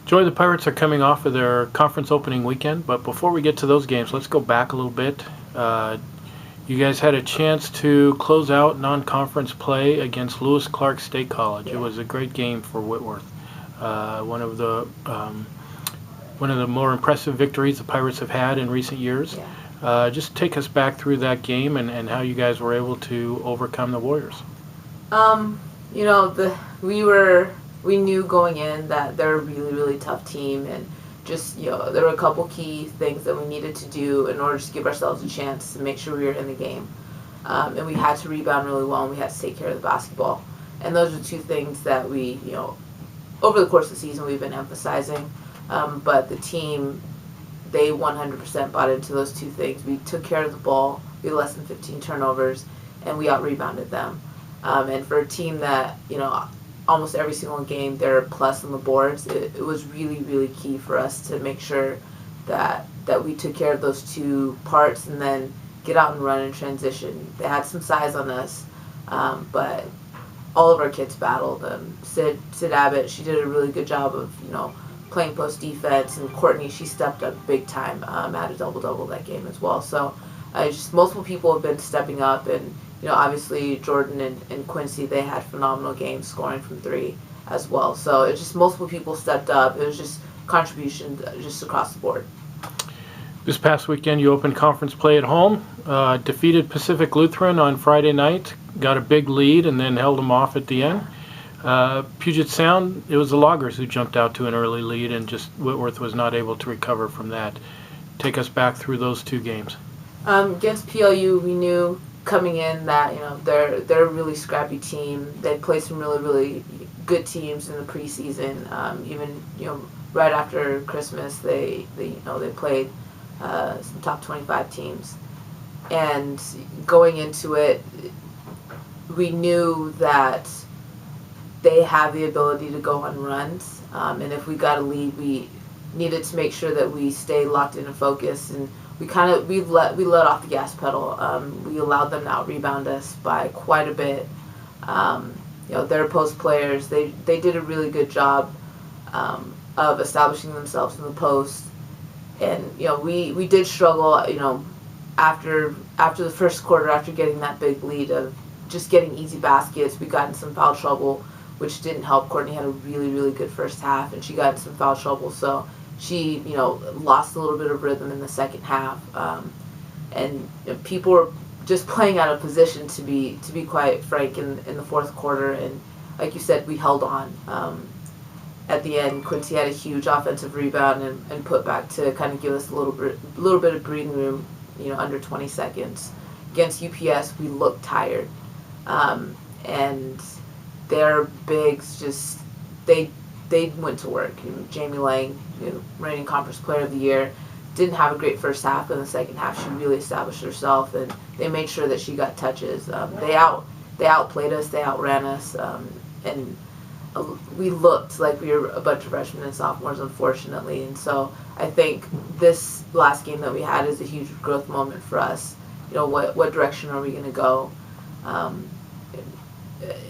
Joy, the Pirates are coming off of their conference opening weekend, but before we get to those games, let's go back a little bit. You guys had a chance to close out non-conference play against Lewis Clark State College. It was a great game for Whitworth. One of the more impressive victories the Pirates have had in recent years. Yeah. Just take us back through that game and how you guys were able to overcome the Warriors. We knew going in that they're a really, really tough team, and just, there were a couple key things that we needed to do in order to give ourselves a chance to make sure we were in the game. And we had to rebound really well, and we had to take care of the basketball. And those are two things that we, over the course of the season we've been emphasizing. But the team, they 100% bought into those two things. We took care of the ball, we had less than 15 turnovers, and we out-rebounded them. And for a team that, almost every single game they're plus on the boards, it was really, really key for us to make sure that we took care of those two parts and then get out and run in transition. They had some size on us, but all of our kids battled. Sid Abbott, she did a really good job of, playing post defense, and Courtney, she stepped up big time, at a double-double that game as well. So just multiple people have been stepping up, and obviously Jordan and Quincy, they had phenomenal games scoring from three as well. So it's just multiple people stepped up. It was just contribution just across the board. This past weekend, you opened conference play at home, defeated Pacific Lutheran on Friday night, got a big lead, and then held them off at the end. Puget Sound, it was the Loggers who jumped out to an early lead, and just Whitworth was not able to recover from that. Take us back through those two games. Against PLU, we knew coming in that they're a really scrappy team. They played some really, really good teams in the preseason. Even right after Christmas, they played some top 25 teams. And going into it, we knew that they have the ability to go on runs, and if we got a lead, we needed to make sure that we stay locked in and focused. And we let off the gas pedal. We allowed them to out-rebound us by quite a bit. Their post players, they did a really good job of establishing themselves in the post. And we did struggle. After the first quarter, after getting that big lead of just getting easy baskets, we got in some foul trouble, which didn't help. Courtney had a really, really good first half, and she got in some foul trouble. So she, lost a little bit of rhythm in the second half, and people were just playing out of position, to be quite frank, in the fourth quarter. And like you said, we held on. At the end, Quincy had a huge offensive rebound and put back to kind of give us a little bit of breathing room, under 20 seconds. Against UPS, we looked tired, and their bigs just they went to work. Jamie Lang, reigning conference player of the year, didn't have a great first half. In the second half, she really established herself, and they made sure that she got touches. They outplayed us, they outran us, and we looked like we were a bunch of freshmen and sophomores, unfortunately. And so I think this last game that we had is a huge growth moment for us. What direction are we going to go?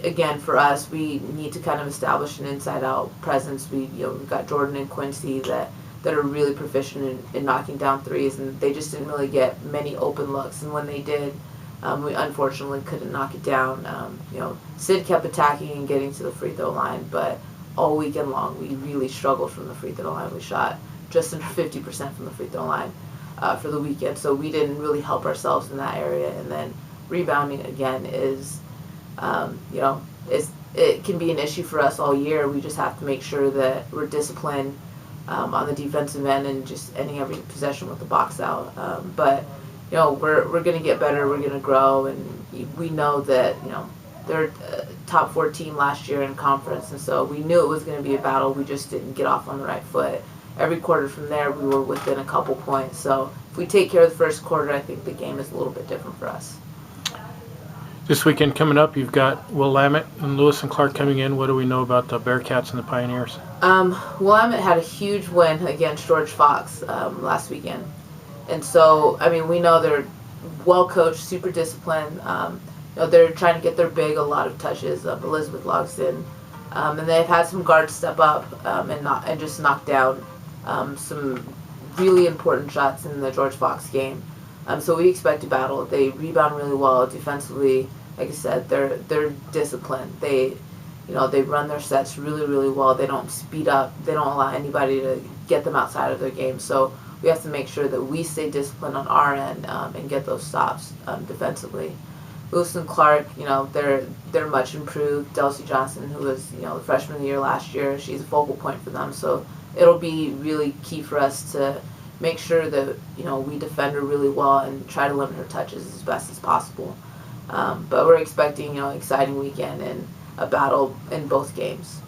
Again, for us, we need to kind of establish an inside-out presence. We've got Jordan and Quincy that are really proficient in knocking down threes, and they just didn't really get many open looks. And when they did, we unfortunately couldn't knock it down. Sid kept attacking and getting to the free throw line, but all weekend long we really struggled from the free throw line. We shot just under 50% from the free throw line for the weekend, so we didn't really help ourselves in that area. And then rebounding again is, it can be an issue for us all year. We just have to make sure that we're disciplined on the defensive end and just ending every possession with the box out. But we're going to get better. We're going to grow, and we know that they're a top 4 team last year in conference, and so we knew it was going to be a battle. We just didn't get off on the right foot. Every quarter from there, we were within a couple points. So if we take care of the first quarter, I think the game is a little bit different for us. This weekend coming up, you've got Willamette and Lewis and Clark coming in. What do we know about the Bearcats and the Pioneers? Willamette had a huge win against George Fox last weekend. And so, we know they're well-coached, super disciplined. They're trying to get their big a lot of touches. Elizabeth Logston, And they've had some guards step up and just knock down some really important shots in the George Fox game. So we expect to battle. They rebound really well defensively. Like I said, they're disciplined. They run their sets really, really well. They don't speed up. They don't allow anybody to get them outside of their game. So we have to make sure that we stay disciplined on our end and get those stops defensively. Lewis and Clark, they're much improved. Delcy Johnson, who was the freshman of the year last year, she's a focal point for them. So it'll be really key for us to make sure that we defend her really well and try to limit her touches as best as possible. But we're expecting exciting weekend and a battle in both games.